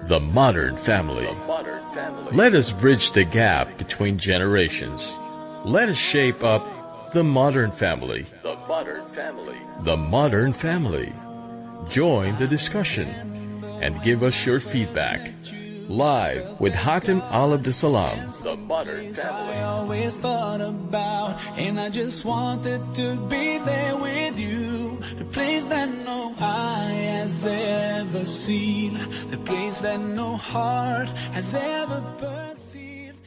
The Modern Family. Let us bridge the gap between generations. Let us shape up the modern family. The Modern Family. Join the discussion and give us your feedback. Live with Hatem Al Abdussalam. The Modern Family. I always thought about, and I just wanted to be there with you. The place that no eye has ever seen, the place that no heart has ever perceived.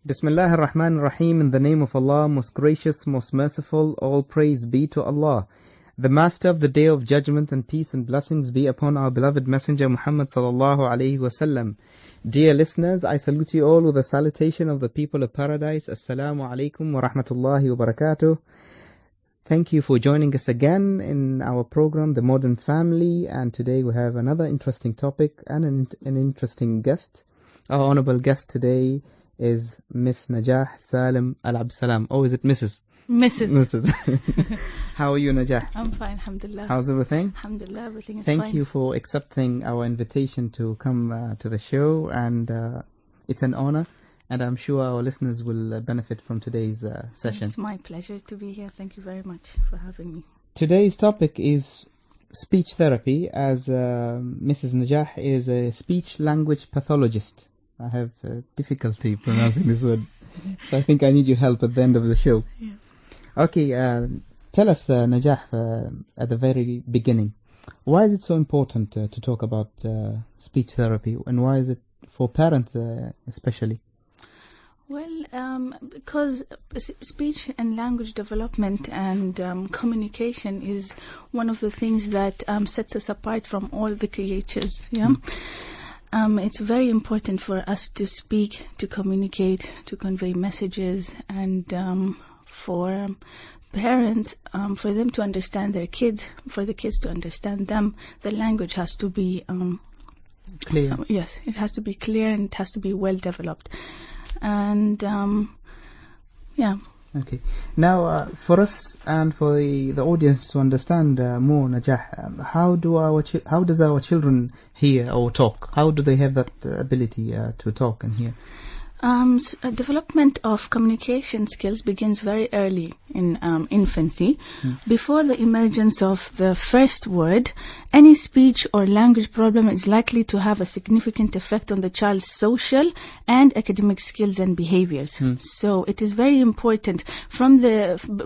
Bismillah ar-Rahman ar-Rahim. In the name of Allah, most gracious, most merciful, all praise be to Allah, the Master of the Day of Judgment, and peace and blessings be upon our beloved Messenger Muhammad sallallahu alaihi wasallam. Dear listeners, I salute you all with the salutation of the people of paradise. Assalamu alaikum wa rahmatullahi wa barakatuh. Thank you for joining us again in our program, The Modern Family, and today we have another interesting topic and an interesting guest. Our honorable guest today is Miss Najah Salim Al Abdussalam. Oh, is it Mrs.? Mrs. How are you, Najah? I'm fine, alhamdulillah. How's everything? Alhamdulillah, everything is fine. Thank you for accepting our invitation to come to the show, and it's an honor, and I'm sure our listeners will benefit from today's session. It's my pleasure to be here. Thank you very much for having me. Today's topic is speech therapy, as Mrs. Najah is a speech-language pathologist. I have difficulty pronouncing this word, so I think I need your help at the end of the show. Yes. Okay, tell us, Najah, at the very beginning, why is it so important to talk about speech therapy, and why is it for parents especially? Well, because speech and language development and communication is one of the things that sets us apart from all the creatures. Yeah. It's very important for us to speak, to communicate, to convey messages, and for parents, for them to understand their kids, for the kids to understand them, the language has to be clear. Yes, it has to be clear, and it has to be well developed. And yeah. Okay. Now, for us and for the audience to understand more, Najah, how does our children hear or talk? How do they have that ability to talk and hear? Development of communication skills begins very early in infancy. Before the emergence of the first word, any speech or language problem is likely to have a significant effect on the child's social and academic skills and behaviors. So it is very important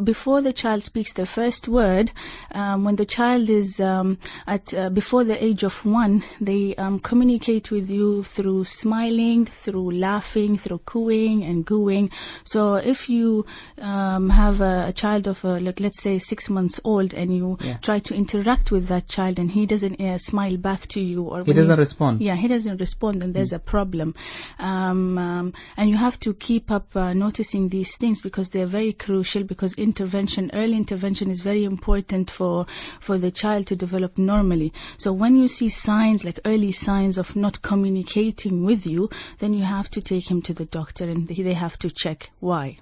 before the child speaks the first word, when the child is before the age of 1, they communicate with you through smiling, through laughing, through cooing and gooing. So if you have a child of let's say 6 months old, and you try to interact with that child and he doesn't smile back to you, or he doesn't respond. Yeah, he doesn't respond, then there's a problem. And you have to keep up noticing these things, because they're very crucial, because early intervention is very important for the child to develop normally. So when you see signs, like early signs of not communicating with you, then you have to take him to the doctor, and they have to check why.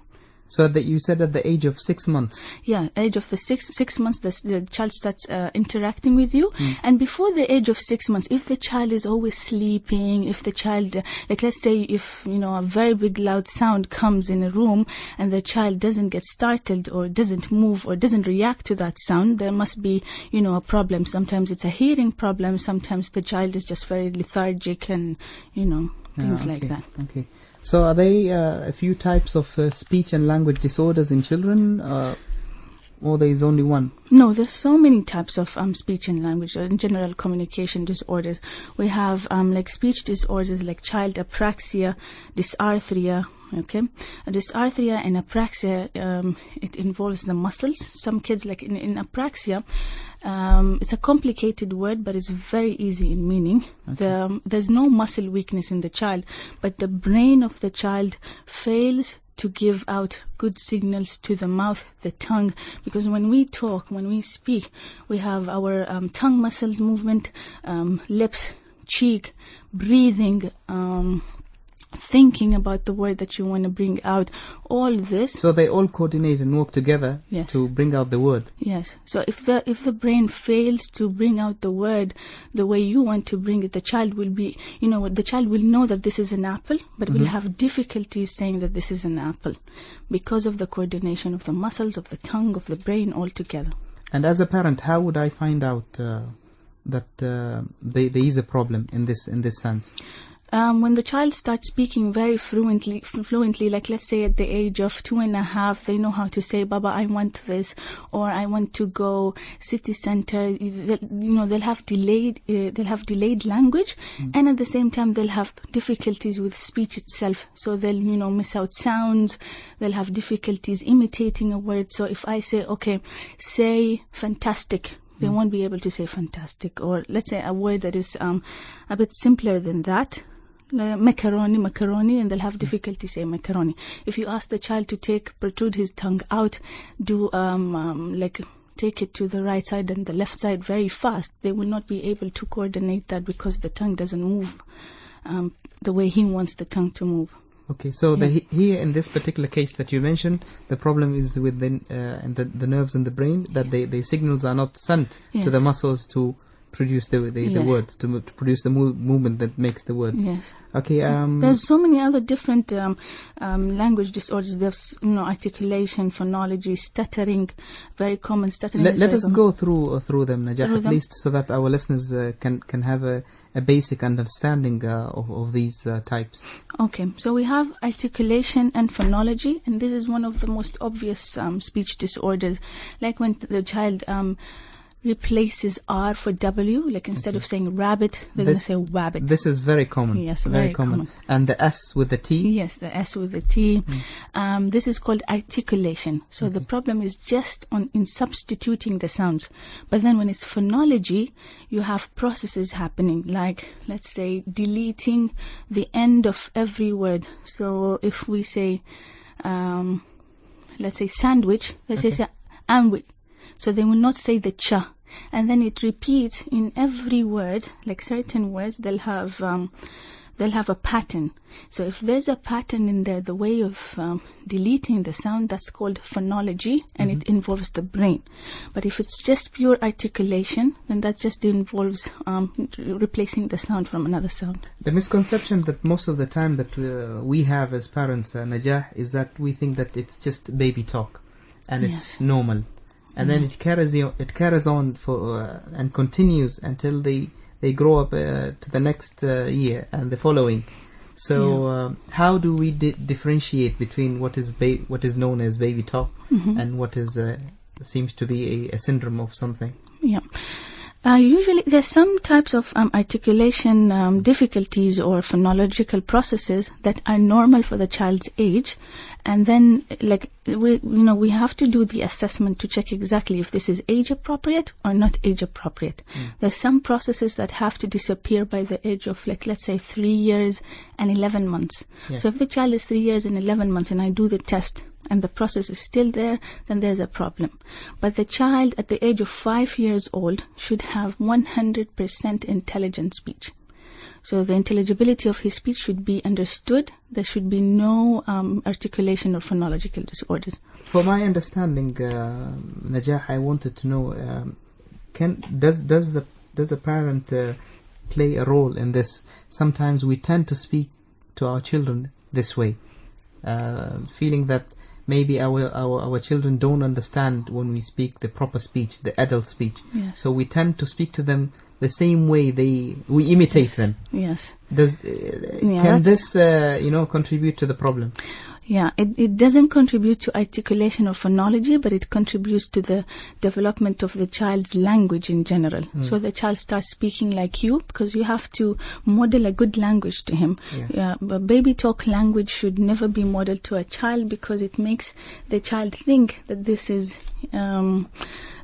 So that you said at the age of 6 months. Yeah, age of the six months, the child starts interacting with you. And before the age of 6 months, if the child is always sleeping, if the child, like let's say if, a very big loud sound comes in a room and the child doesn't get startled or doesn't move or doesn't react to that sound, there must be, a problem. Sometimes it's a hearing problem, sometimes the child is just very lethargic and, things like that. Okay. So are there a few types of speech and language disorders in children, or there is only one? No, there's so many types of speech and language and general communication disorders. We have like speech disorders like child apraxia, dysarthria. Okay, dysarthria and apraxia, it involves the muscles. Some kids, like in apraxia, it's a complicated word, but it's very easy in meaning. Okay. There's no muscle weakness in the child, but the brain of the child fails to give out good signals to the mouth, the tongue, because when we talk, when we speak, we have our tongue muscles movement, lips, cheek, breathing, thinking about the word that you want to bring out, all this. So they all coordinate and work together Yes. to bring out the word. Yes. So if the brain fails to bring out the word the way you want to bring it, the child will be, the child will know that this is an apple, but will have difficulties saying that this is an apple because of the coordination of the muscles, of the tongue, of the brain all together. And as a parent, how would I find out that there is a problem in this sense? When the child starts speaking very fluently, like let's say at the age of 2.5, they know how to say, Baba, I want this, or I want to go city center. They'll have delayed language, and at the same time they'll have difficulties with speech itself. So they'll miss out sounds. They'll have difficulties imitating a word. So if I say, okay, say fantastic, they won't be able to say fantastic. Or let's say a word that is a bit simpler than that. Macaroni, and they'll have difficulty saying macaroni. If you ask the child to protrude his tongue out, do take it to the right side and the left side very fast, they will not be able to coordinate that because the tongue doesn't move the way he wants the tongue to move. Okay, so here in this particular case that you mentioned, the problem is with the nerves in the brain, that the signals are not sent to the muscles to produce the words, to produce the movement that makes the words. Yes. Okay. There's so many other different language disorders. There's articulation, phonology, stuttering, very common stuttering. Let us go through them, Najah, at least so that our listeners can have a basic understanding of these types. Okay, so we have articulation and phonology, and this is one of the most obvious speech disorders, like when the child replaces R for W, like instead of saying rabbit, they're going to say wabbit. This is very common. Yes, very common. And the S with the T? Yes, the S with the T. This is called articulation. So the problem is just in substituting the sounds. But then when it's phonology, you have processes happening, like, let's say, deleting the end of every word. So if we say, let's say sandwich, let's say sandwich. So they will not say the cha. And then it repeats in every word, like certain words, they'll have a pattern. So if there's a pattern in there, the way of deleting the sound, that's called phonology, and it involves the brain. But if it's just pure articulation, then that just involves replacing the sound from another sound. The misconception that most of the time that we have as parents, Najah, is that we think that it's just baby talk, and it's normal. And then it carries on for and continues until they grow up to the next year and the following. So how do we differentiate between what is known as baby talk and what is seems to be a syndrome of something? Yeah. Usually there's some types of articulation difficulties or phonological processes that are normal for the child's age, and then we have to do the assessment to check exactly if this is age appropriate or not age appropriate. There's some processes that have to disappear by the age of let's say 3 years and 11 months. So if the child is 3 years and 11 months and I do the test and the process is still there, then there's a problem. But the child at the age of 5 years old should have 100% intelligent speech. So the intelligibility of his speech should be understood. There should be no articulation or phonological disorders. For my understanding, Najah, I wanted to know, does the parent play a role in this? Sometimes we tend to speak to our children this way, feeling that maybe our children don't understand when we speak the proper speech, the adult speech. Yes. So we tend to speak to them the same way we imitate them. Yes. Can this contribute to the problem? Yeah, it doesn't contribute to articulation or phonology, but it contributes to the development of the child's language in general. So the child starts speaking like you, because you have to model a good language to him. But baby talk language should never be modeled to a child, because it makes the child think that this is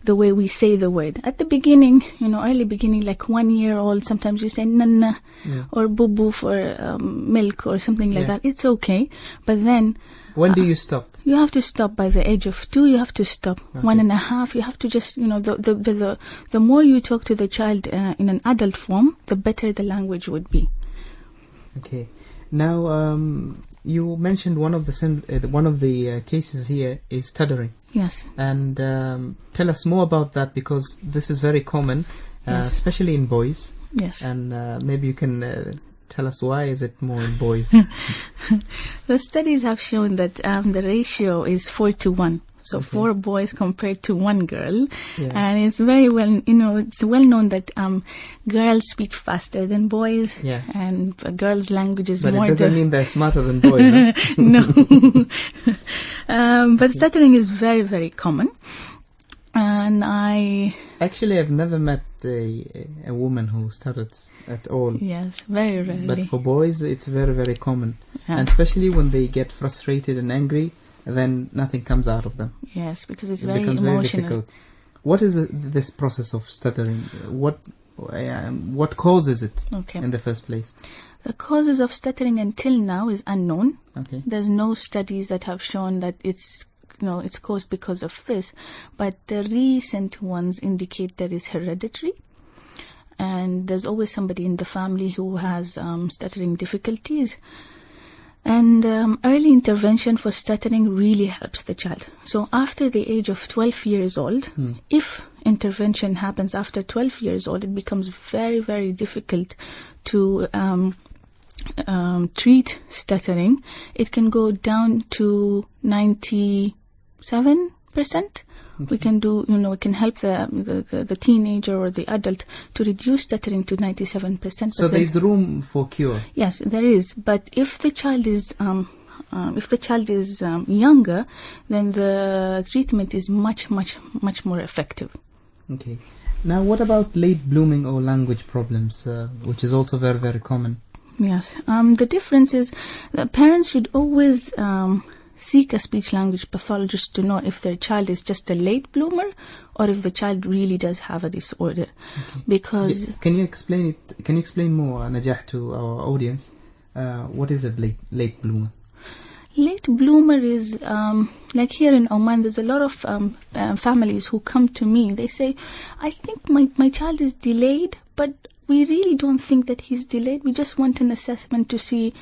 the way we say the word. At the beginning, early beginning, like 1 year old, sometimes you say nanna or boo for milk or something like that. It's okay. But then when do you stop? You have to stop by the age of 2. You have to stop. 1.5. You have to just, the more you talk to the child in an adult form, the better the language would be. Okay. Now, you mentioned one of the cases here is stuttering. Yes. And tell us more about that, because this is very common, Yes. especially in boys. Yes. And maybe you can tell us why is it more in boys? The studies have shown that the ratio is 4:1. So Okay. 4 boys compared to 1 girl. Yeah. And it's very well, it's well known that girls speak faster than boys. Yeah. And girls' language is But more... it doesn't mean they're smarter than boys. Huh? No. But stuttering is very, very common. And Actually, I've never met a woman who stutters at all. yes, very rarely. But for boys, it's very, very common. Yeah. And especially when they get frustrated and angry, then nothing comes out of them. Yes, because it's It very becomes very emotional. difficult. What is this process of stuttering? What causes it Okay. in the first place? The causes of stuttering until now is unknown. Okay. There's no studies that have shown that it's caused because of this, but the recent ones indicate that it's hereditary, and there's always somebody in the family who has stuttering difficulties. And early intervention for stuttering really helps the child. So after the age of 12 years old, if intervention happens after 12 years old, it becomes very, very difficult to treat stuttering. It can go down to 97%. We can do, we can help the teenager or the adult to reduce stuttering to 97%. So there's room for cure. Yes, there is. But if the child is younger, then the treatment is much, much, much more effective. Okay. Now, what about late blooming or language problems, which is also very, very common? Yes. The difference is that parents should always seek a speech-language pathologist to know if their child is just a late bloomer or if the child really does have a disorder. Okay. Because Can you explain it? Can you explain more, Najah, to our audience? What is a late bloomer? late bloomer is like here in Oman, there's a lot of families who come to me. They say, I think my child is delayed, but we really don't think that he's delayed. We just want an assessment to see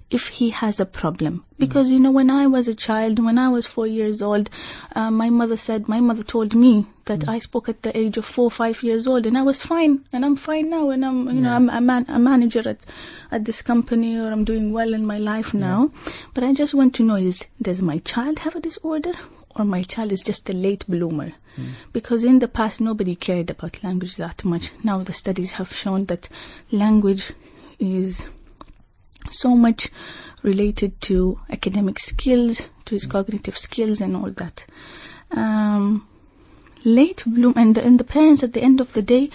if he has a problem. Because, when I was a child, when I was 4 years old, my mother told me that I spoke at the age of 4 or 5 years old, and I was fine, and I'm fine now, and I'm a manager at this company, or I'm doing well in my life now. But I just want to know, does my child have a disorder, or my child is just a late bloomer? Because in the past, nobody cared about language that much. Now the studies have shown that language is so much related to academic skills, to his cognitive skills and all that. Late bloom, and the parents at the end of the day,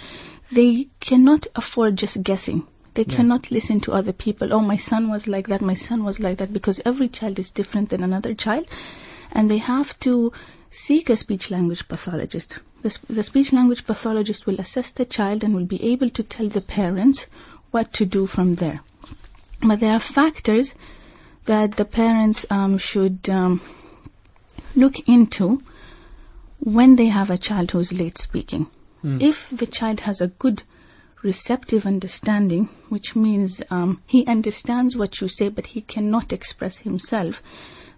they cannot afford just guessing. They cannot listen to other people. Oh, my son was like that, my son was like that, because every child is different than another child. And they have to seek a speech-language pathologist. The speech-language pathologist will assess the child and will be able to tell the parents what to do from there. But there are factors that the parents should look into when they have a child who's late speaking. If the child has a good receptive understanding, which means he understands what you say but he cannot express himself,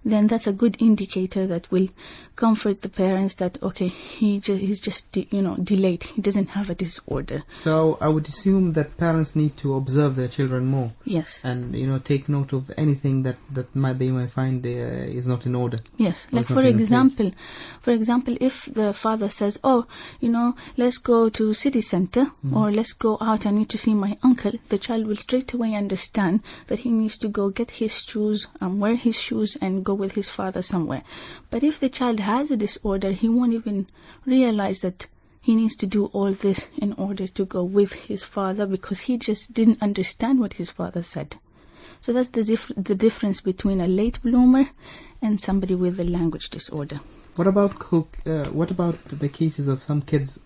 then that's a good indicator that will comfort the parents that, okay, he's just delayed. He doesn't have a disorder. So I would assume that parents need to observe their children more. Yes. And, take note of anything that they might find is not in order. Yes. Or Like something in for example, if the father says, let's go to city center, or let's go out, I need to see my uncle, the child will straight away understand that he needs to go get his shoes, wear his shoes, and go with his father somewhere. But if the child has a disorder, he won't even realize that he needs to do all this in order to go with his father, because he just didn't understand what his father said. So that's the difference between a late bloomer and somebody with a language disorder. What about the cases of some kids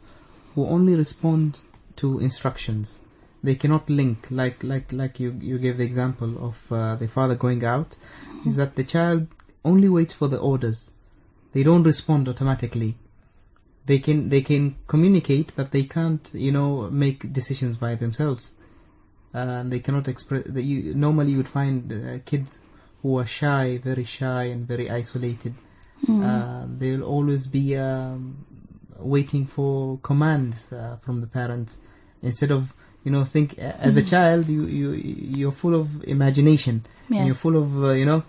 who only respond to instructions? They cannot link, like you gave the example of the father going out, is that the child only waits for the orders. They don't respond automatically. They can communicate, but they can't, make decisions by themselves. They cannot express. Normally, you would find kids who are shy, very shy, and very isolated. They'll always be waiting for commands from the parents, instead of think as a child. You're full of imagination. Yes. And you're full of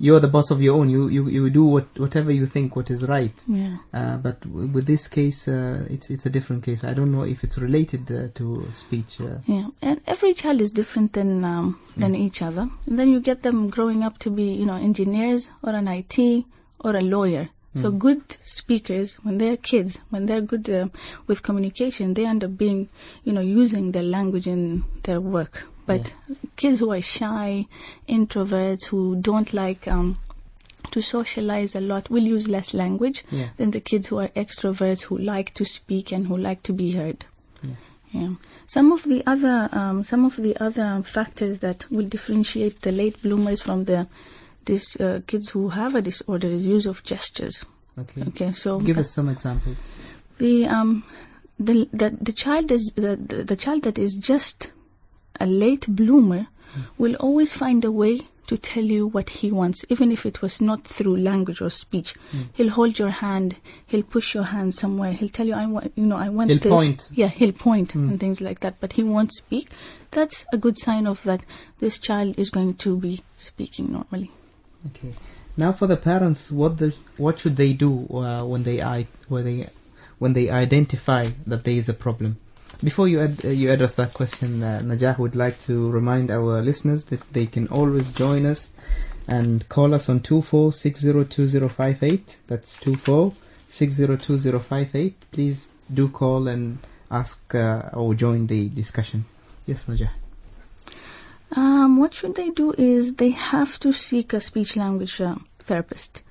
you're the boss of your own. You do whatever you think what is right. Yeah. But with this case, it's a different case. I don't know if it's related to speech. Yeah, and every child is different than each other. And then you get them growing up to be engineers or an IT or a lawyer. So good speakers, when they're kids, when they're good with communication, they end up being, using their language in their work. But kids who are shy, introverts, who don't like to socialize a lot, will use less language than the kids who are extroverts, who like to speak and who like to be heard. Yeah. Some of the other factors that will differentiate the late bloomers from these kids who have a disorder is use of gestures. Okay. So give us some examples. The child that is just a late bloomer will always find a way to tell you what he wants, even if it was not through language or speech. He'll hold your hand, he'll push your hand somewhere, he'll tell you, I want he'll this. Point. Yeah, he'll point and things like that, but he won't speak. That's a good sign of that this child is going to be speaking normally. Okay. Now for the parents, what should they do when they identify that there is a problem? Before you address that question, Najah would like to remind our listeners that they can always join us and call us on 24602058. That's 24602058. Please do call and ask or join the discussion. Yes, Najah. What should they do is they have to seek a speech language therapist,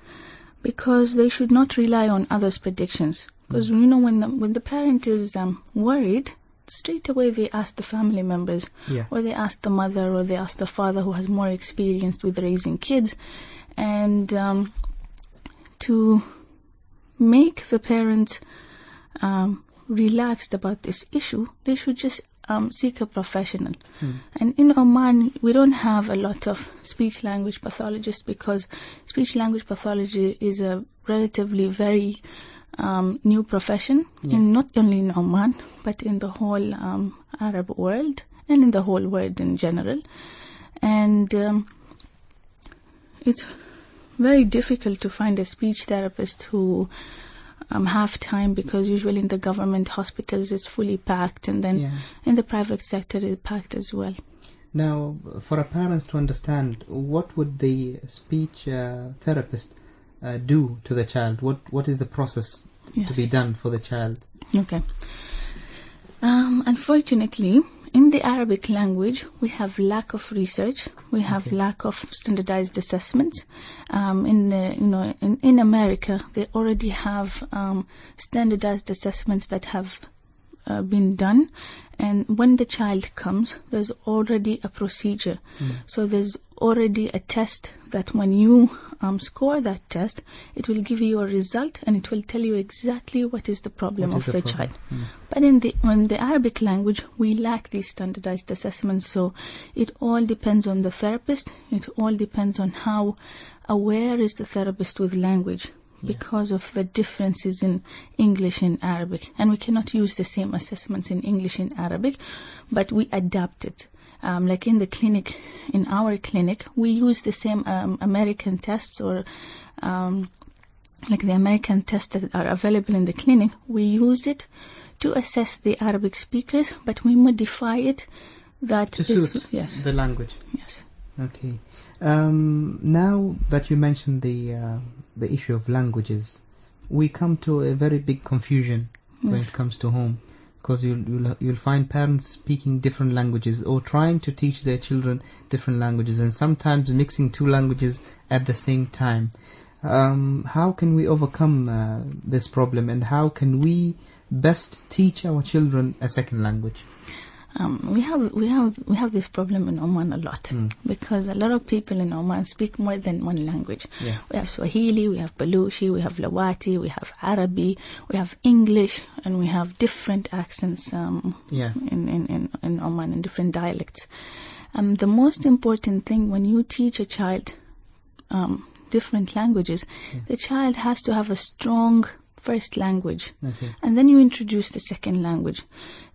because they should not rely on others' predictions. Because when the parent is worried, straight away they ask the family members, or they ask the mother, or they ask the father who has more experience with raising kids. And to make the parents relaxed about this issue, they should just seek a professional. And in Oman, we don't have a lot of speech language pathologists, because speech language pathology is a relatively very new profession, in not only in Oman, but in the whole Arab world and in the whole world in general. And it's very difficult to find a speech therapist who have time, because usually in the government hospitals it's fully packed, and then in the private sector it's packed as well. Now, for a parents to understand, what would the speech therapist do to the child? What is the process to be done for the child? Okay. Unfortunately, in the Arabic language, we have lack of research. We have lack of standardized assessments. In America, they already have standardized assessments that have been done, and when the child comes, there's already a procedure. So there's already a test that when you score that test, it will give you a result, and it will tell you exactly what is the problem of the child. But in the Arabic language, we lack these standardized assessments, so it all depends on the therapist. It all depends on how aware is the therapist with language, because of the differences in English and Arabic. And we cannot use the same assessments in English and Arabic, but we adapt it. Like in the clinic, in our clinic, we use the same American tests, or like the American tests that are available in the clinic. We use it to assess the Arabic speakers, but we modify it to suit the language. Yes. Okay. Now that you mentioned the issue of languages, we come to a very big confusion when it comes to home, because you'll find parents speaking different languages, or trying to teach their children different languages, and sometimes mixing two languages at the same time. How can we overcome this problem, and how can we best teach our children a second language? We have this problem in Oman a lot because a lot of people in Oman speak more than one language. Yeah. We have Swahili, we have Baluchi, we have Lawati, we have Arabi, we have English, and we have different accents in Oman and different dialects. The most important thing when you teach a child different languages, the child has to have a strong first language, and then you introduce the second language.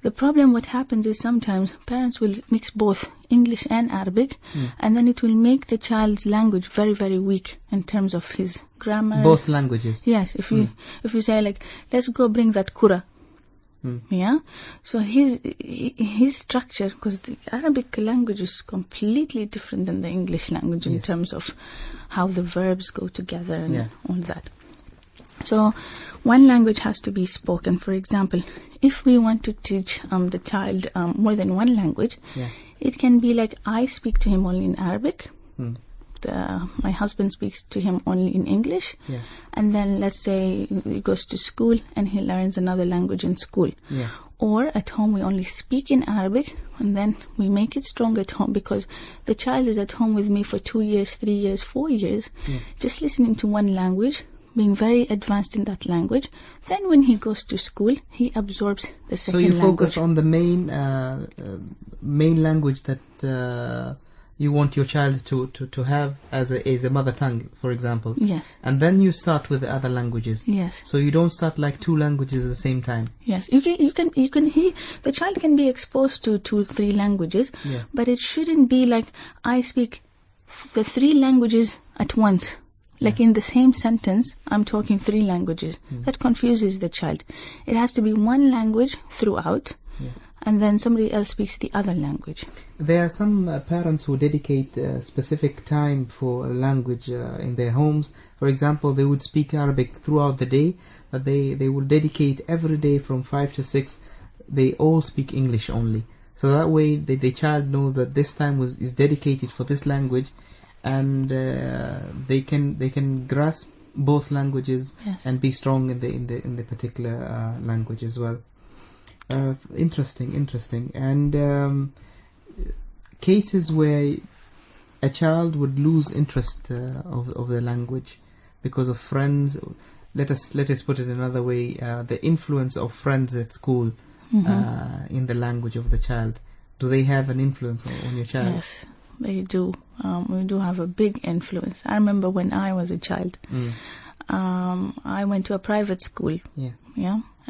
The problem what happens is sometimes parents will mix both English and Arabic, and then it will make the child's language very, very weak in terms of his grammar. Both languages. Yes, if you say like, let's go bring that kura. Yeah, so his structure, because the Arabic language is completely different than the English language in terms of how the verbs go together and all that. So one language has to be spoken. For example, if we want to teach the child more than one language, it can be like I speak to him only in Arabic. My husband speaks to him only in English, and then let's say he goes to school and he learns another language in school. Or at home we only speak in Arabic, and then we make it strong at home because the child is at home with me for 2 years, 3 years, 4 years, just listening to one language, being very advanced in that language. Then when he goes to school, he absorbs the second language. So you focus on the main language that you want your child to have as a mother tongue, for example. Yes. And then you start with the other languages. Yes. So you don't start like 2 languages at the same time. Yes. The child can be exposed to 2-3 languages, but it shouldn't be like I speak the 3 languages at once. Like in the same sentence, I'm talking 3 languages. That confuses the child. It has to be one language throughout, and then somebody else speaks the other language. There are some parents who dedicate specific time for a language in their homes. For example, they would speak Arabic throughout the day, but they would dedicate every day from 5 to 6, they all speak English only. So that way the child knows that this time is dedicated for this language, and they can grasp both languages and be strong in the particular language as well. Interesting. And cases where a child would lose interest of the language because of friends. Let us put it another way: the influence of friends at school in the language of the child. Do they have an influence on your child? Yes, they do. We do have a big influence. I remember when I was a child, I went to a private school.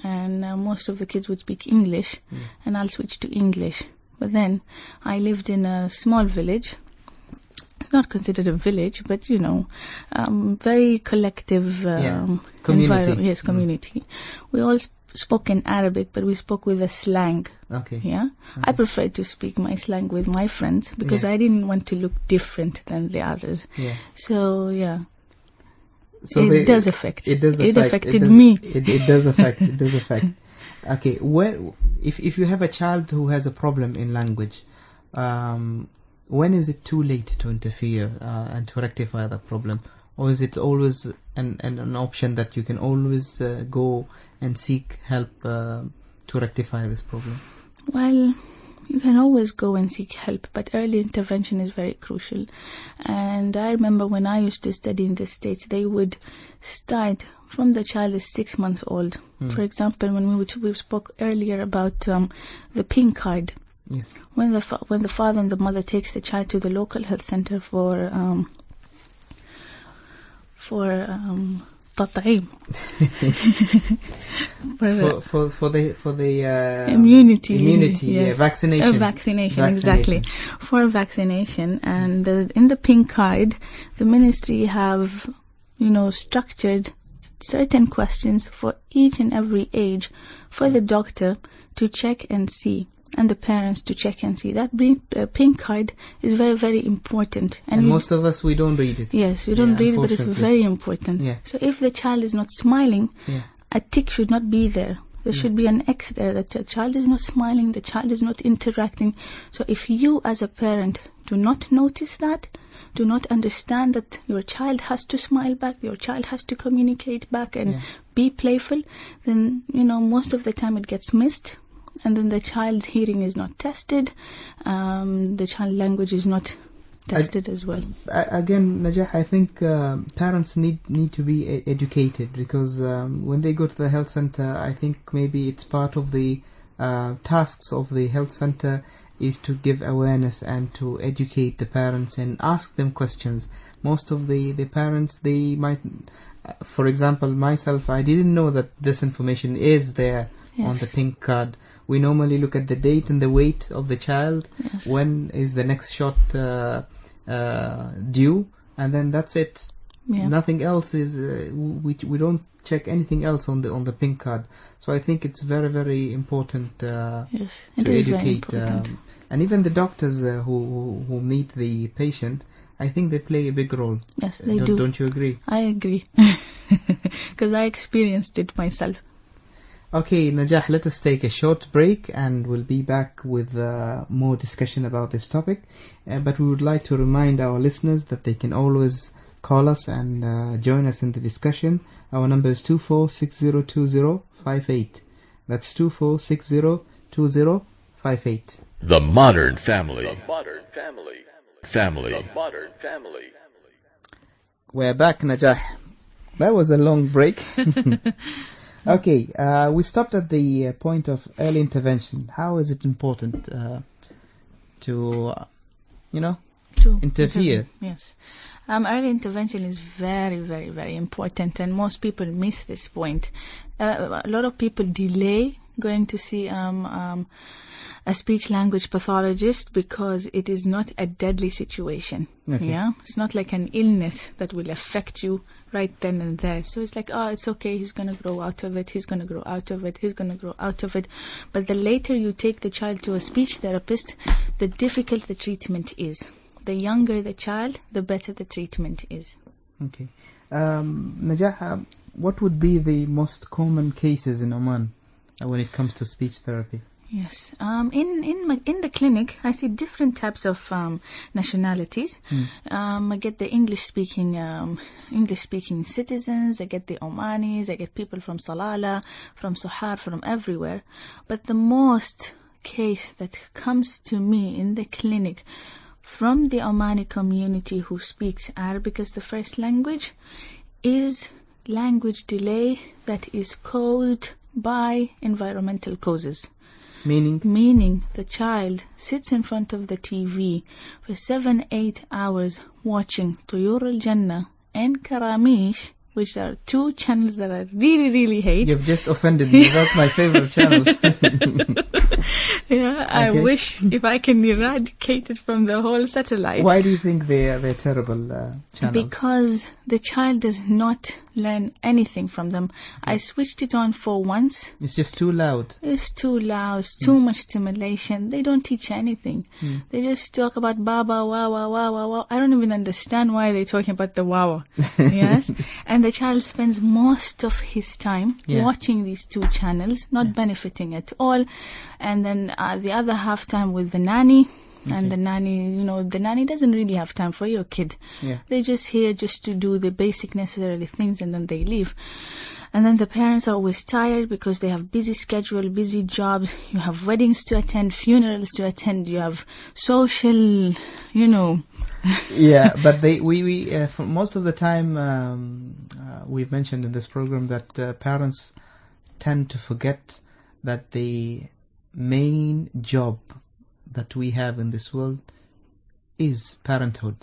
And most of the kids would speak English, and I'll switch to English. But then I lived in a small village. It's not considered a village, but very collective community. Yes, community. We all spoke in Arabic, but we spoke with a slang. I preferred to speak my slang with my friends because I didn't want to look different than the others. So So it does affect. It affected me. It does affect. Okay, if you have a child who has a problem in language, when is it too late to interfere and to rectify the problem, or is it always an option that you can always go and seek help to rectify this problem? Well, you can always go and seek help, but early intervention is very crucial. And I remember when I used to study in the States, they would start from the child is 6 months old. For example, when we spoke earlier about the pink card. Yes. When the father and the mother takes the child to the local health center for تطعيم for the immunity, vaccination, exactly, for vaccination. And in the pink card, the ministry have structured certain questions for each and every age for the doctor to check and see, and the parents to check and see. That pink card is very, very important. And most of us, we don't read it. Yes, we don't read it, but it's very important. So if the child is not smiling, a tick should not be there. There should be an X there, that the child is not smiling, the child is not interacting. So if you as a parent do not notice that, do not understand that your child has to smile back, your child has to communicate back and be playful, then, most of the time it gets missed. and then the child's hearing is not tested, the child language is not tested as well. Again, Najah, I think parents need to be educated, because when they go to the health center, I think maybe it's part of the tasks of the health center is to give awareness and to educate the parents and ask them questions. Most of the parents, they might, for example, myself, I didn't know that this information is there on the pink card. We normally look at the date and the weight of the child, when is the next shot due, and then that's it. Nothing else is, we don't check anything else on the pink card. So I think it's very, very important to educate. And even the doctors who meet the patient, I think they play a big role. Yes, they do. Don't you agree? I agree. Because I experienced it myself. Okay, Najah, let us take a short break and we'll be back with more discussion about this topic. But we would like to remind our listeners that they can always call us and join us in the discussion. Our number is 24602058. That's 24602058. The Modern Family. The Modern Family. Family. The Modern Family. We're back, Najah. That was a long break. Okay, we stopped at the point of early intervention. How is it important to interfere? Yes. Early intervention is very, very, very important, and most people miss this point. A lot of people delay going to see a speech language pathologist because it is not a deadly situation. It's not like an illness that will affect you right then and there. So it's like, it's okay, he's going to grow out of it, he's going to grow out of it, he's going to grow out of it. But the later you take the child to a speech therapist, the difficult the treatment is. The younger the child, the better the treatment is. Okay. Najah, what would be the most common cases in Oman when it comes to speech therapy? Yes. In the clinic, I see different types of nationalities. I get the English-speaking citizens. I get the Omanis. I get people from Salalah, from Suhar, from everywhere. But the most case that comes to me in the clinic from the Omani community who speaks Arabic as the first language is language delay that is caused by environmental causes. Meaning the child sits in front of the TV for 7-8 hours watching Tuyur al-Jannah and Karamish, which are two channels that I really, really hate. You've just offended me. That's my favorite channel. I wish if I can eradicate it from the whole satellite. Why do you think they're terrible channels? Because the child does not learn anything from them. I switched it on for once. It's just too loud. It's too loud. It's too much stimulation. They don't teach anything. They just talk about baba, wawa, wawa, wawa. I don't even understand why they're talking about the wawa. Yes? And the child spends most of his time watching these two channels, not benefiting at all. And then the other half time with the nanny. And the nanny, the nanny doesn't really have time for your kid. They're just here just to do the basic necessary things and then they leave. And then the parents are always tired because they have busy schedule, busy jobs. You have weddings to attend, funerals to attend. You have social, Yeah, but we for most of the time, we've mentioned in this program that parents tend to forget that the main job that we have in this world is parenthood.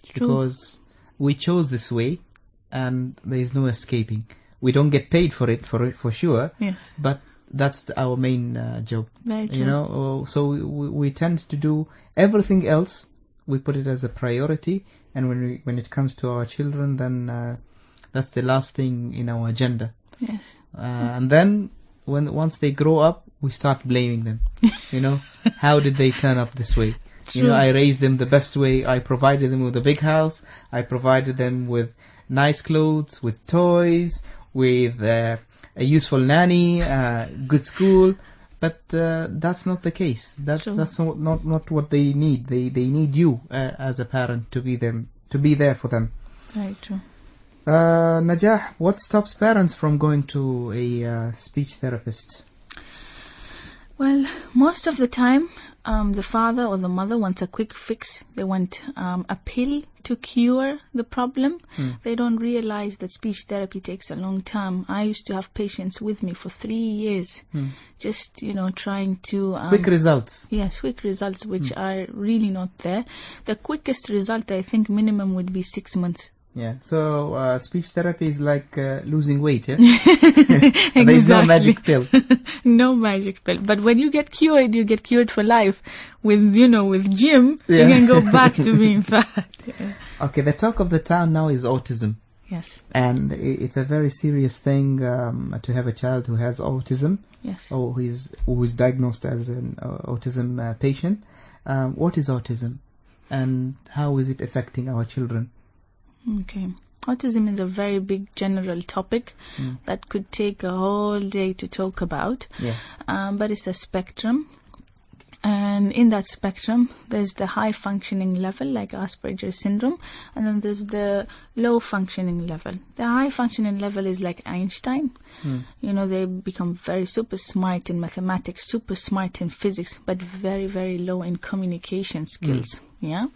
True. Because we chose this way and there is no escaping. We don't get paid for it for sure. Yes. But that's our main job. Very true. So we tend to do everything else. We put it as a priority, and when it comes to our children, then that's the last thing in our agenda. Yes. And then once they grow up, we start blaming them. How did they turn up this way? True. I raised them the best way. I provided them with a big house. I provided them with nice clothes, with toys, with a useful nanny, good school. But that's not the case. That's not what they need. They need you as a parent to be there for them. Very true. Najah, what stops parents from going to a speech therapist? Well, most of the time, the father or the mother wants a quick fix. They want a pill to cure the problem. They don't realize that speech therapy takes a long time. I used to have patients with me for 3 years, just, trying to... quick results. Yes, quick results, which are really not there. The quickest result, I think, minimum would be 6 months. Yeah, so speech therapy is like losing weight, yeah? Exactly. There is no magic pill. No magic pill. But when you get cured for life. With gym, you can go back to being fat. Yeah. Okay, the talk of the town now is autism. Yes. And it's a very serious thing to have a child who has autism. Yes. Or who is diagnosed as an autism patient. What is autism? And how is it affecting our children? Okay. Autism is a very big general topic that could take a whole day to talk about. Yeah. But it's a spectrum. And in that spectrum, there's the high functioning level, like Asperger's syndrome, and then there's the low functioning level. The high functioning level is like Einstein. They become very super smart in mathematics, super smart in physics, but very, very low in communication skills. Yeah.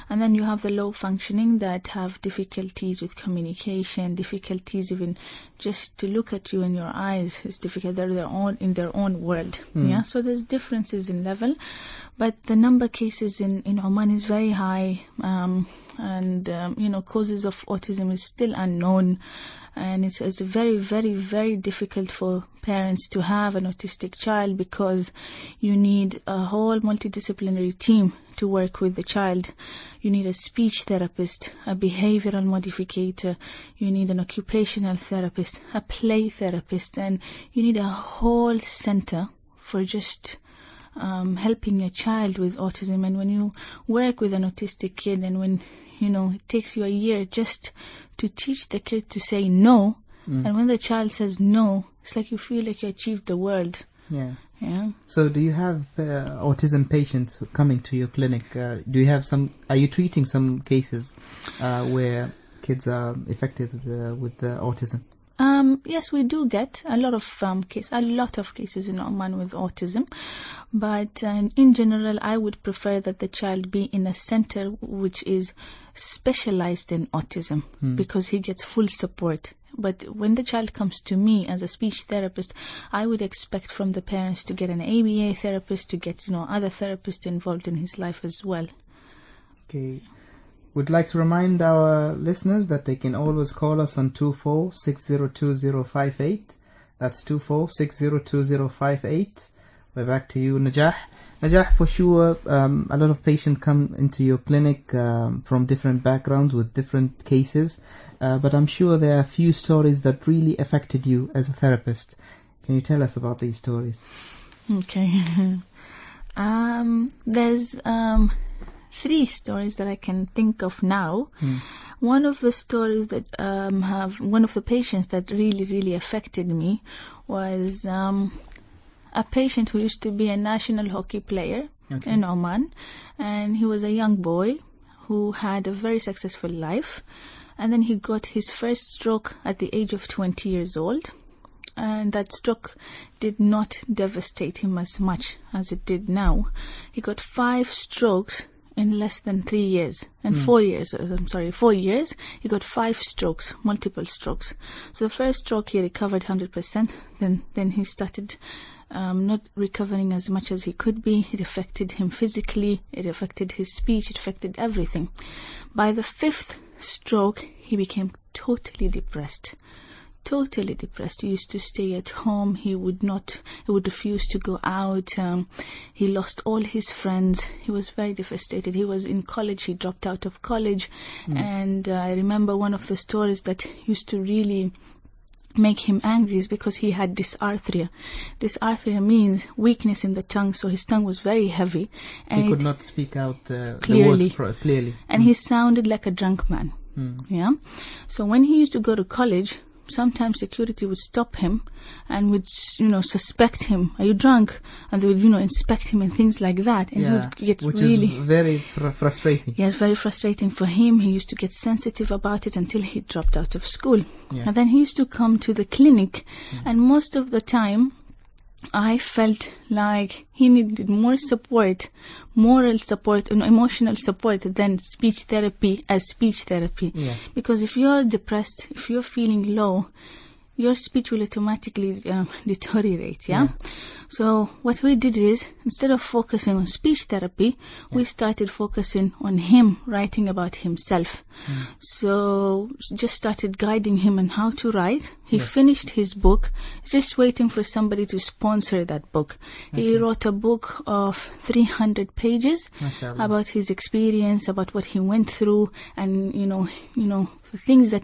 And then you have the low functioning that have difficulties with communication, difficulties even just to look at you in your eyes is difficult. They're in their own world. Yeah. So there's differences in level, but the number of cases in Oman is very high. Causes of autism is still unknown. And it's very, very, very difficult for parents to have an autistic child because you need a whole multidisciplinary team to work with the child. You need a speech therapist, a behavioral modificator, you need an occupational therapist, a play therapist, and you need a whole center for just helping a child with autism. And when you work with an autistic kid and when it takes you a year just to teach the kid to say no. And when the child says no, it's like you feel like you achieved the world. Yeah. Yeah. So do you have autism patients coming to your clinic? Are you treating some cases where kids are affected with autism? Yes, we do get a lot of cases in Oman with autism, but in general, I would prefer that the child be in a center which is specialized in autism because he gets full support. But when the child comes to me as a speech therapist, I would expect from the parents to get an ABA therapist, to get other therapists involved in his life as well. Okay. We'd like to remind our listeners that they can always call us on 24602058. That's 24602058. We're back to you, Najah. Najah, for sure, a lot of patients come into your clinic from different backgrounds with different cases, but I'm sure there are a few stories that really affected you as a therapist. Can you tell us about these stories? Okay. There's 3 stories that I can think of now. One of the stories that one of the patients that really, really affected me was a patient who used to be a national hockey player in Oman, and he was a young boy who had a very successful life, and then he got his first stroke at the age of 20 years old. And that stroke did not devastate him as much as it did now. He got 5 strokes in less than 3 years. And 4 years, he got 5 strokes, multiple strokes. So the first stroke he recovered 100%. Then he started not recovering as much as he could be. It affected him physically. It affected his speech. It affected everything. By the 5th stroke, he became totally depressed. Totally depressed. He used to stay at home. He would refuse to go out. He lost all his friends. He was very devastated. He was in college. He dropped out of college. And I remember one of the stories that used to really make him angry is because he had dysarthria. Dysarthria means weakness in the tongue, so his tongue was very heavy. And he could not speak out the clearly. words clearly. And he sounded like a drunk man. Yeah. So when he used to go to college, sometimes security would stop him and would, suspect him. Are you drunk? And they would, inspect him and things like that. And he would get which really... is very frustrating. Yes, very frustrating for him. He used to get sensitive about it until he dropped out of school. Yeah. And then he used to come to the clinic, and most of the time I felt like he needed more support, moral support and emotional support than speech therapy as speech therapy. Yeah. Because if you're depressed, if you're feeling low, your speech will automatically deteriorate, yeah? So what we did is, instead of focusing on speech therapy, we started focusing on him writing about himself. So just started guiding him on how to write. He finished his book, just waiting for somebody to sponsor that book. He wrote a book of 300 pages MashaAllah. about his experience, about what he went through, and you know, the things that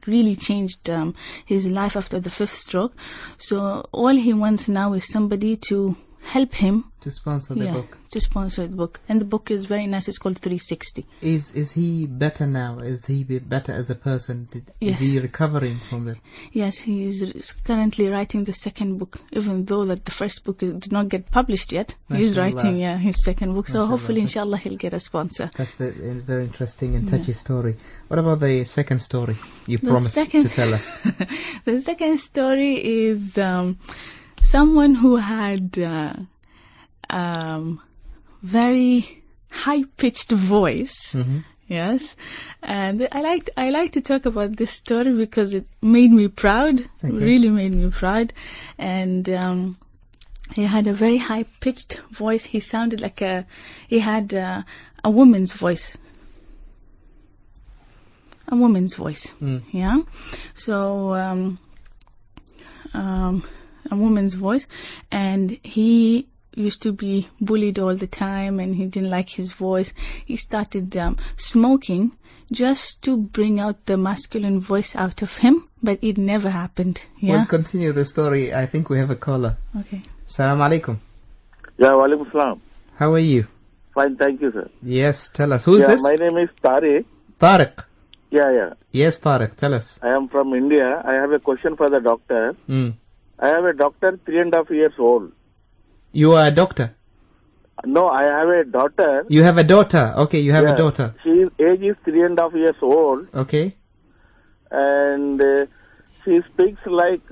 really changed his life after the 5th stroke. So all he wants now is somebody to help him To sponsor the book. to sponsor the book. And the book is very nice. It's called 360. Is he better now? Is he better as a person? Yes. Is he recovering from that? Yes, he is currently writing the second book, even though that the first book did not get published yet. He's MashaAllah. writing his second book. So MashaAllah. hopefully, inshallah, he'll get a sponsor. That's the very interesting and touchy story. What about the second story you The promised second- to tell us? The second story is someone who had very high-pitched voice. Mhm. Yes, and I like to talk about this story because it made me proud. Okay. Really made me proud, and he had a very high-pitched voice. He sounded like he had a woman's voice. A woman's voice. Mm. Yeah, so a woman's voice, and he used to be bullied all the time, and he didn't like his voice. He started smoking just to bring out the masculine voice out of him, but it never happened. Yeah. We'll continue the story. I think we have a caller. Okay. Assalamu alaikum. Yeah, walaikum salam. How are you? Fine, thank you, sir. Yes, tell us. Who's yeah, this? my name is Tariq. Tariq. Yeah. Yes, Tariq, tell us. I am from India. I have a question for the doctor. Mm. I have a daughter, 3.5 years old. You are a doctor. No, I have a daughter. You have a daughter. Okay, you have Yeah, a daughter. She's age is 3.5 years old, Okay. and she speaks like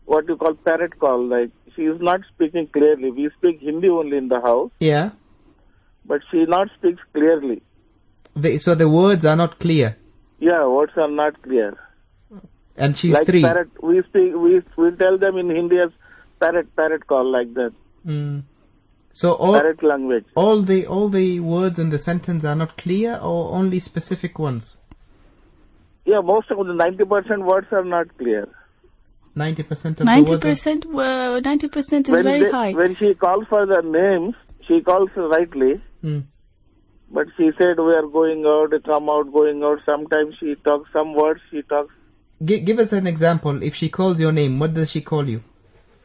what you call parrot call. Like she is not speaking clearly. We speak Hindi only in the house, Yeah. but she not speaks clearly. So the words are not clear. Yeah, words are not clear. And she's like 3. parrot, we speak. We tell them in Hindi as parrot call like that. Mm. So Parrot language. all the words in the sentence are not clear, or only specific ones? Yeah, most of the 90% words are not clear. 90% of the words. 90% is very high. When she calls for the names, she calls rightly. But she said we are going out, come out, going out. Sometimes she talks some words. She talks. Give us an example. If she calls your name, what does she call you?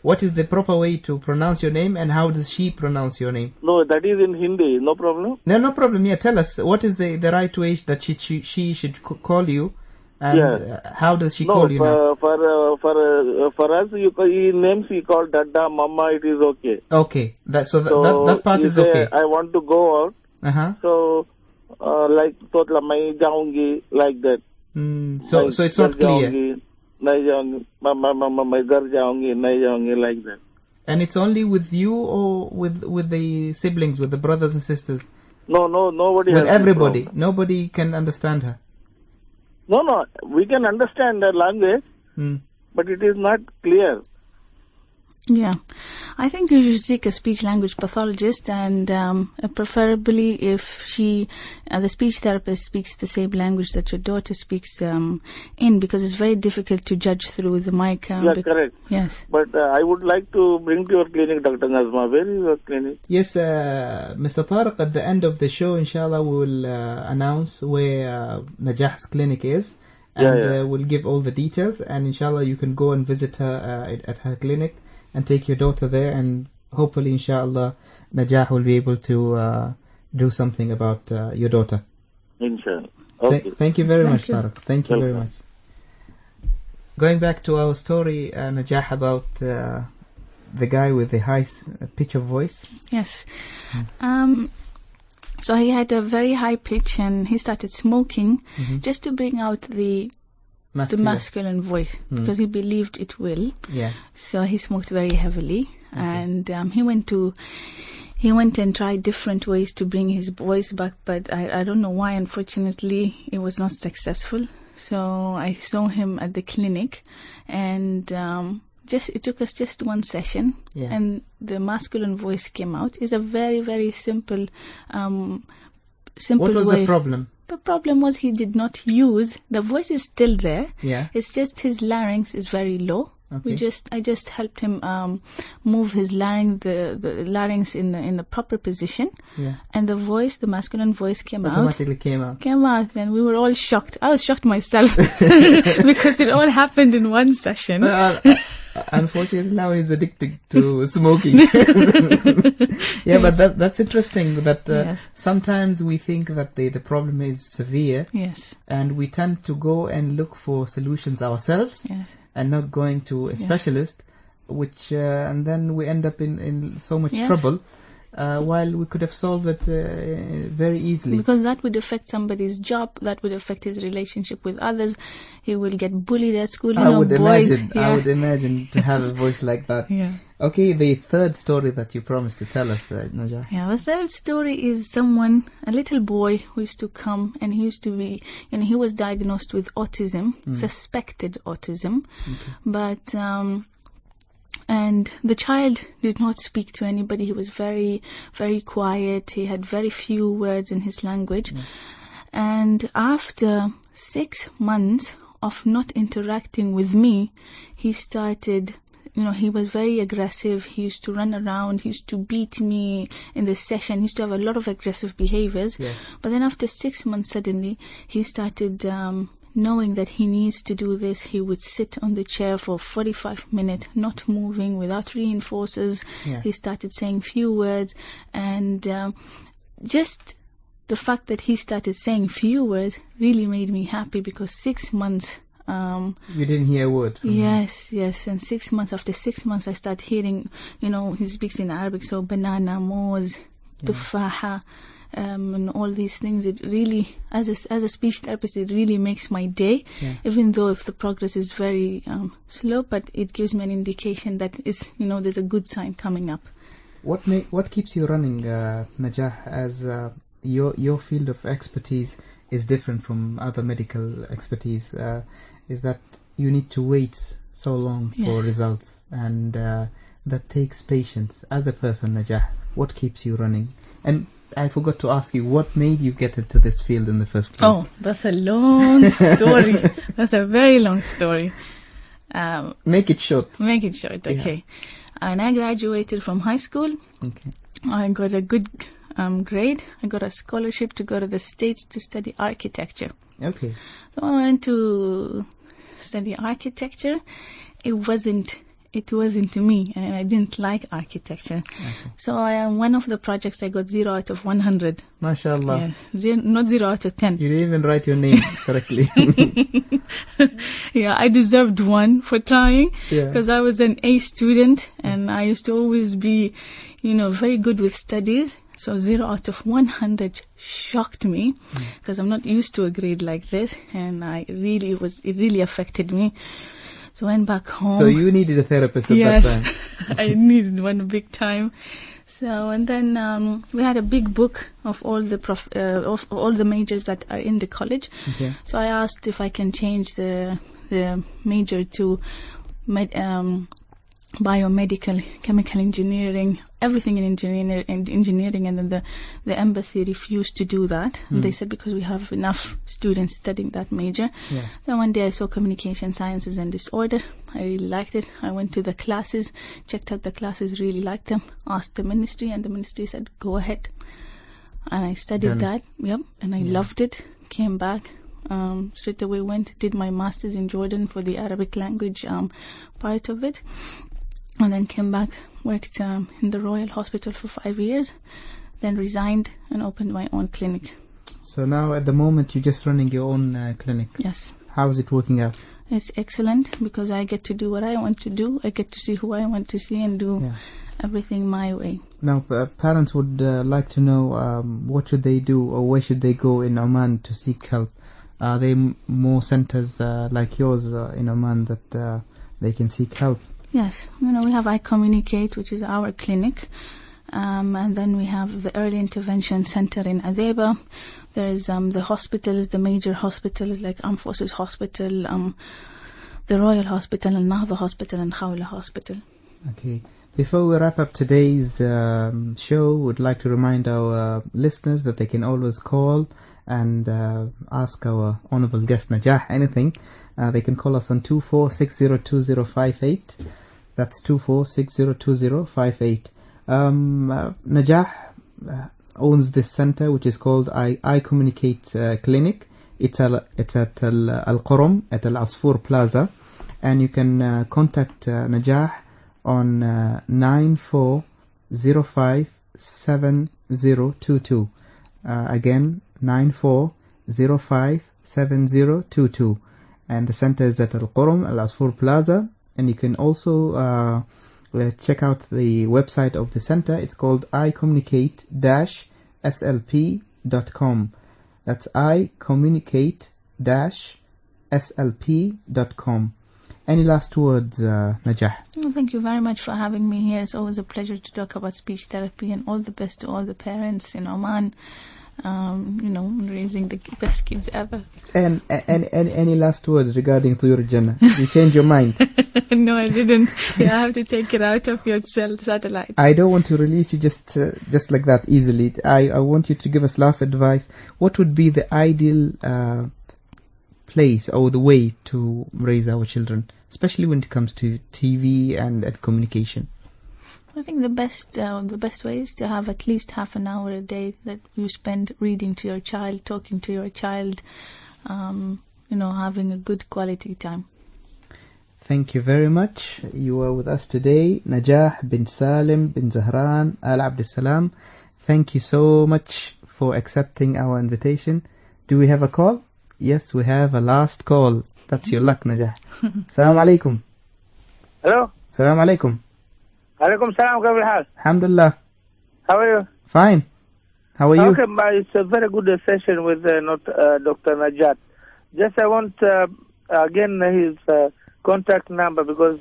What is the proper way to pronounce your name, and how does she pronounce your name? No, that is in Hindi. No problem. No problem. Yeah, tell us. What is the right way that she should call you, and how does she call you now? For us, in names we call Dada, Mama. It is okay. Okay, that part is okay. I want to go out. So like totla मैं जाऊंगी like that. So it's not clear. नहीं जाऊंगी, मम्मा मैं घर जाऊंगी, नहीं जाऊंगी like that. And it's only with you, or with the siblings, with the brothers and sisters? No, nobody. With everybody. Nobody can understand her. No, we can understand the language, but it is not clear. Yeah, I think you should seek a speech-language pathologist, and preferably if the speech therapist speaks the same language that your daughter speaks because it's very difficult to judge through the mic. Correct. Yes. But I would like to bring to your clinic, Dr. Nazma. Where is your clinic? Yes, Mr. Tariq, at the end of the show, inshallah, we will announce where Najah's clinic is, and we'll give all the details, and inshallah you can go and visit her at her clinic and take your daughter there, and hopefully, inshallah, Najah will be able to do something about your daughter. Inshallah. Okay. Thank you very much, Tariq. Thank you very much. Going back to our story, Najah, about the guy with the high pitch of voice. Yes. So he had a very high pitch, and he started smoking just to bring out the the masculine voice, because he believed it will. Yeah. So he smoked very heavily, and he went and tried different ways to bring his voice back, but I don't know why. Unfortunately, it was not successful. So I saw him at the clinic, and it took us just one session, and the masculine voice came out. It's a very, very simple What was way. the problem? The problem was he did not use, the voice is still there. Yeah. It's just his larynx is very low. Okay. I just helped him move his larynx, the larynx in the proper position. Yeah. And the voice, the masculine voice came Automatically came out. And we were all shocked. I was shocked myself because it all happened in one session. Unfortunately, now he's addicted to smoking. Yeah, but that's interesting. That sometimes we think that the problem is severe. Yes. And we tend to go and look for solutions ourselves. Yes. And not going to a specialist, which and then we end up in so much trouble, while we could have solved it very easily. Because that would affect somebody's job, that would affect his relationship with others. He will get bullied at school. I would imagine to have a voice like that. Yeah. Okay, the third story that you promised to tell us, Najah. Yeah, the third story is a little boy who used to come, and he used to be, he was diagnosed with autism, suspected autism, but and the child did not speak to anybody. He was very, very quiet. He had very few words in his language. And after 6 months of not interacting with me, he started, he was very aggressive. He used to run around. He used to beat me in the session. He used to have a lot of aggressive behaviors. Yeah. But then after 6 months, suddenly, he started knowing that he needs to do this. He would sit on the chair for 45 minutes, not moving, without reinforcers. Yeah. He started saying few words, and just the fact that he started saying few words really made me happy, because 6 months... you didn't hear a word from him. Yes. And 6 months, after 6 months, I started hearing, he speaks in Arabic, so banana, moz, tufaha, and all these things. It really, as a speech therapist, it really makes my day, even though if the progress is very slow, but it gives me an indication that there's a good sign coming up. What keeps you running, Najah, as your field of expertise is different from other medical expertise, is that you need to wait so long for results, and that takes patience. As a person, Najah, what keeps you running? And I forgot to ask you, what made you get into this field in the first place? Oh, that's a long story. That's a very long story. Make it short. Make it short, okay. And I graduated from high school. Okay. I got a good grade. I got a scholarship to go to the States to study architecture. Okay. So I went to study architecture. It wasn't me, and I didn't like architecture. Okay. So one of the projects I got 0 out of 100. MashaAllah. Yes, not 0 out of 10. You didn't even write your name correctly. Yeah, I deserved 1 for trying, because I was an A student, and I used to always be, very good with studies. So 0 out of 100 shocked me, because I'm not used to a grade like this, and it really affected me. So I went back home. So you needed a therapist at that time. Yes, I needed one big time. So, and then we had a big book of all the majors that are in the college. Okay. So I asked if I can change the major to biomedical, chemical engineering, everything in engineering, and then the embassy refused to do that. They said because we have enough students studying that major. Yeah. Then one day I saw communication sciences and disorder. I really liked it. I went to the classes, checked out the classes, really liked them, asked the ministry, and the ministry said go ahead. And I studied that, and I loved it. Came back, straight away did my master's in Jordan for the Arabic language part of it. And then came back, worked in the Royal Hospital for 5 years, then resigned and opened my own clinic. So now at the moment you're just running your own clinic? Yes. How is it working out? It's excellent, because I get to do what I want to do. I get to see who I want to see and do everything my way. Now parents would like to know what should they do, or where should they go in Oman to seek help are there more centers like yours in Oman that they can seek help? Yes, we have iCommunicate, which is our clinic, and then we have the Early Intervention Center in Adeba. There is the hospitals, the major hospitals like Armed Forces Hospital, the Royal Hospital, and Nahda Hospital, and Khawla Hospital. Okay. Before we wrap up today's show, we'd like to remind our listeners that they can always call and ask our honorable guest Najah anything. They can call us on 24602058. That's 24602058. Najah owns this center which is called iCommunicate Clinic. It's at Al-Qurum at Al-Asfur Plaza, and you can contact Najah on 94057022. Again, 94057022. And the center is at Al-Qurum, Al-Asfur Plaza. And you can also check out the website of the center. It's called iCommunicate-slp.com. That's iCommunicate-slp.com. Any last words, Najah? Well, thank you very much for having me here. It's always a pleasure to talk about speech therapy, and all the best to all the parents in Oman, raising the best kids ever. And any last words regarding Tuyur Jannah? You changed your mind? No, I didn't. I have to take it out of your satellite. I don't want to release you just like that easily. I want you to give us last advice. What would be the ideal place or the way to raise our children, especially when it comes to TV and communication? I think the best way is to have at least half an hour a day that you spend reading to your child, talking to your child, having a good quality time. Thank you very much. You were with us today, Najah bin Salim bin Zahran Al Abd Salam. Thank you so much for accepting our invitation. Do we have a call? Yes, we have a last call. That's your luck, Najah. Assalamu alaikum. Hello. Assalamu alaikum. Alaikum salam. How are you? Alhamdulillah. How are you? Fine. How are you? Okay, it's a very good session with Dr. Najat. Just I want again his contact number, because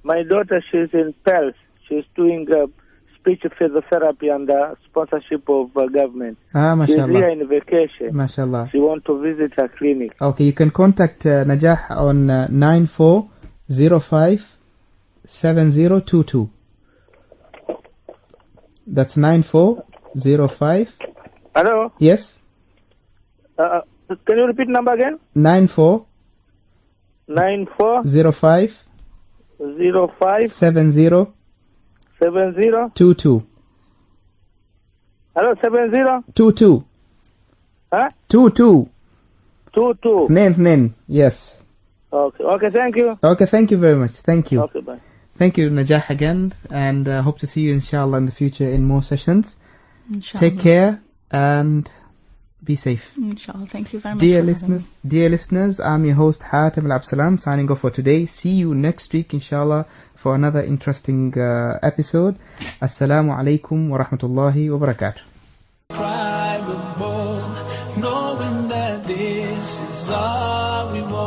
my daughter, she's in Pels. She's doing speech physiotherapy under sponsorship of government. Mashallah. She's here in vacation. Mashallah. She wants to visit her clinic. Okay, you can contact Najah on 94057022. That's 9405. Hello? Yes? Can you repeat number again? 9405 70 22. Hello, 70? 22. Huh? 22. 22. Nen. Yes. Okay, thank you. Okay, thank you very much. Thank you. Okay, bye. Thank you, Najah, again, and hope to see you, inshallah, in the future in more sessions. Inshallah. Take care and be safe. Inshallah. Thank you very much. Dear listeners, I'm your host Hatem Al Absalam, signing off for today. See you next week, inshallah, for another interesting episode. Assalamu alaikum wa rahmatullahi wa barakatuh. Knowing that this is all we want.